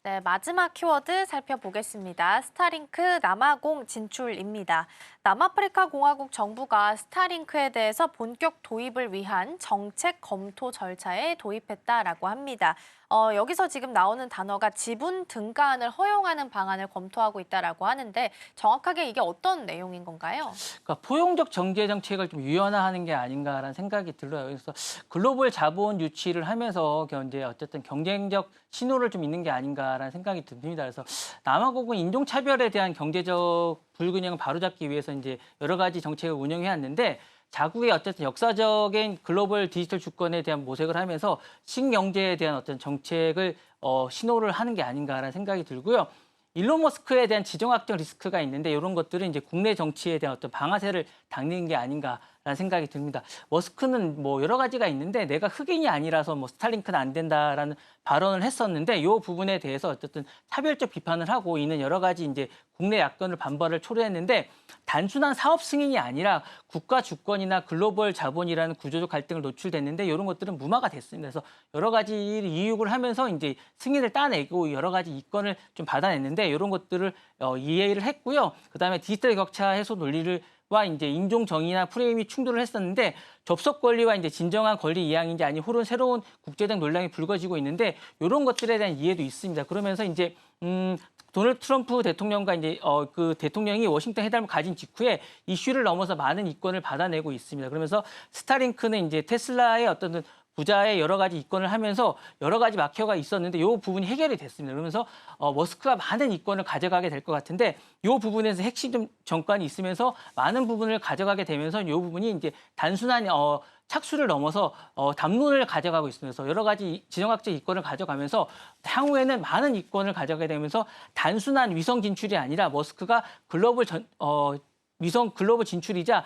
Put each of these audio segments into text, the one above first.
네, 마지막 키워드 살펴보겠습니다. 스타링크 남아공 진출입니다. 남아프리카 공화국 정부가 스타링크에 대해서 본격 도입을 위한 정책 검토 절차에 도입했다라고 합니다. 여기서 지금 나오는 단어가 지분 등가안을 허용하는 방안을 검토하고 있다라고 하는데 정확하게 이게 어떤 내용인 건가요? 그러니까 포용적 경제 정책을 좀 유연화하는 게 아닌가라는 생각이 들어요. 그래서 글로벌 자본 유치를 하면서 이제 어쨌든 경쟁적 신호를 좀 있는 게 아닌가라는 생각이 듭니다. 그래서 남아공은 인종차별에 대한 경제적 불균형을 바로잡기 위해서 이제 여러 가지 정책을 운영해 왔는데 자국의 어쨌든 역사적인 글로벌 디지털 주권에 대한 모색을 하면서 신경제에 대한 어떤 정책을 신호를 하는 게 아닌가라는 생각이 들고요. 일론 머스크에 대한 지정학적 리스크가 있는데 이런 것들은 이제 국내 정치에 대한 어떤 방아쇠를 닦는 게 아닌가라는 생각이 듭니다. 머스크는 뭐 여러 가지가 있는데 내가 흑인이 아니라서 뭐 스타링크는 안 된다라는 발언을 했었는데 이 부분에 대해서 어쨌든 차별적 비판을 하고 이는 여러 가지 이제 국내 야권을 반발을 초래했는데 단순한 사업 승인이 아니라 국가 주권이나 글로벌 자본이라는 구조적 갈등을 노출됐는데 이런 것들은 무마가 됐습니다. 그래서 여러 가지 이익을 하면서 이제 승인을 따내고 여러 가지 이권을 좀 받아냈는데 이런 것들을 이해를 했고요. 그다음에 디지털 격차 해소 논리를 와 이제 인종 정의나 프레임이 충돌을 했었는데 접속 권리와 이제 진정한 권리 이양인지 아니 혹은 새로운 국제적 논란이 불거지고 있는데 이런 것들에 대한 이해도 있습니다. 그러면서 이제 도널드 트럼프 대통령과 이제 그 대통령이 워싱턴 회담을 가진 직후에 이슈를 넘어서 많은 이권을 받아내고 있습니다. 그러면서 스타링크는 이제 테슬라의 어떤 부자의 여러 가지 이권을 하면서 여러 가지 막혀가 있었는데 이 부분이 해결이 됐습니다. 그러면서 머스크가 많은 이권을 가져가게 될 것 같은데 이 부분에서 핵심 정권이 있으면서 많은 부분을 가져가게 되면서 이 부분이 이제 단순한 착수를 넘어서 담론을 가져가고 있으면서 여러 가지 지정학적 이권을 가져가면서 향후에는 많은 이권을 가져가게 되면서 단순한 위성 진출이 아니라 머스크가 위성 글로벌 진출이자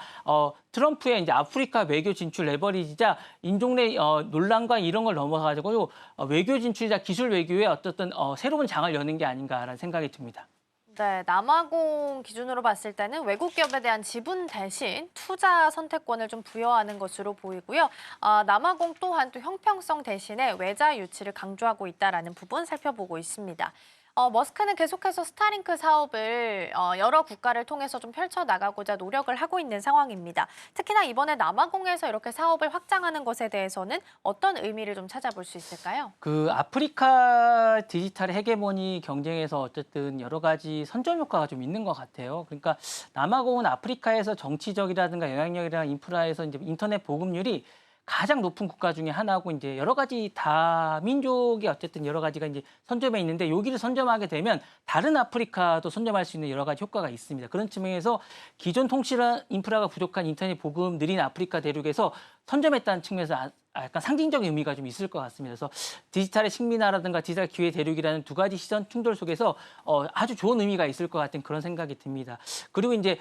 트럼프의 이제 아프리카 외교 진출 레버리지자 인종 내 논란과 이런 걸 넘어가지고 외교 진출이자 기술 외교에 어떻든 새로운 장을 여는 게 아닌가라는 생각이 듭니다. 네, 남아공 기준으로 봤을 때는 외국 기업에 대한 지분 대신 투자 선택권을 좀 부여하는 것으로 보이고요. 남아공 또한 또 형평성 대신에 외자 유치를 강조하고 있다라는 부분 살펴보고 있습니다. 머스크는 계속해서 스타링크 사업을 여러 국가를 통해서 좀 펼쳐나가고자 노력을 하고 있는 상황입니다. 특히나 이번에 남아공에서 이렇게 사업을 확장하는 것에 대해서는 어떤 의미를 좀 찾아볼 수 있을까요? 그 아프리카 디지털 헤게모니 경쟁에서 어쨌든 여러 가지 선점 효과가 좀 있는 것 같아요. 그러니까 남아공은 아프리카에서 정치적이라든가 영향력이나 인프라에서 이제 인터넷 보급률이 가장 높은 국가 중에 하나고 이제 여러 가지 다민족이 어쨌든 여러 가지가 이제 선점해 있는데 여기를 선점하게 되면 다른 아프리카도 선점할 수 있는 여러 가지 효과가 있습니다. 그런 측면에서 기존 통신 인프라가 부족한 인터넷 보급 느린 아프리카 대륙에서 선점했다는 측면에서 약간 상징적인 의미가 좀 있을 것 같습니다. 그래서 디지털의 식민화라든가 디지털 기회 대륙이라는 두 가지 시선 충돌 속에서 아주 좋은 의미가 있을 것 같은 그런 생각이 듭니다. 그리고 이제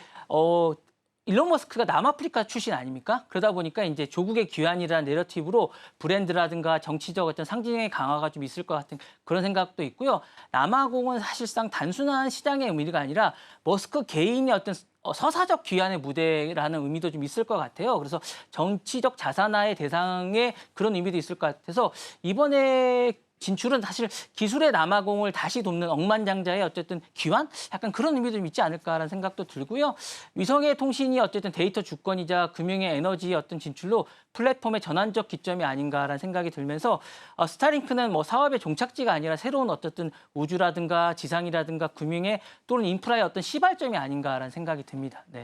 일론 머스크가 남아프리카 출신 아닙니까? 그러다 보니까 이제 조국의 귀환이라는 내러티브로 브랜드라든가 정치적 어떤 상징의 강화가 좀 있을 것 같은 그런 생각도 있고요. 남아공은 사실상 단순한 시장의 의미가 아니라 머스크 개인의 어떤 서사적 귀환의 무대라는 의미도 좀 있을 것 같아요. 그래서 정치적 자산화의 대상의 그런 의미도 있을 것 같아서 이번에 진출은 사실 기술의 남아공을 다시 돕는 억만장자의 어쨌든 귀환? 약간 그런 의미도 좀 있지 않을까라는 생각도 들고요. 위성의 통신이 어쨌든 데이터 주권이자 금융의 에너지의 어떤 진출로 플랫폼의 전환적 기점이 아닌가라는 생각이 들면서 스타링크는 뭐 사업의 종착지가 아니라 새로운 어쨌든 우주라든가 지상이라든가 금융의 또는 인프라의 어떤 시발점이 아닌가라는 생각이 듭니다. 네.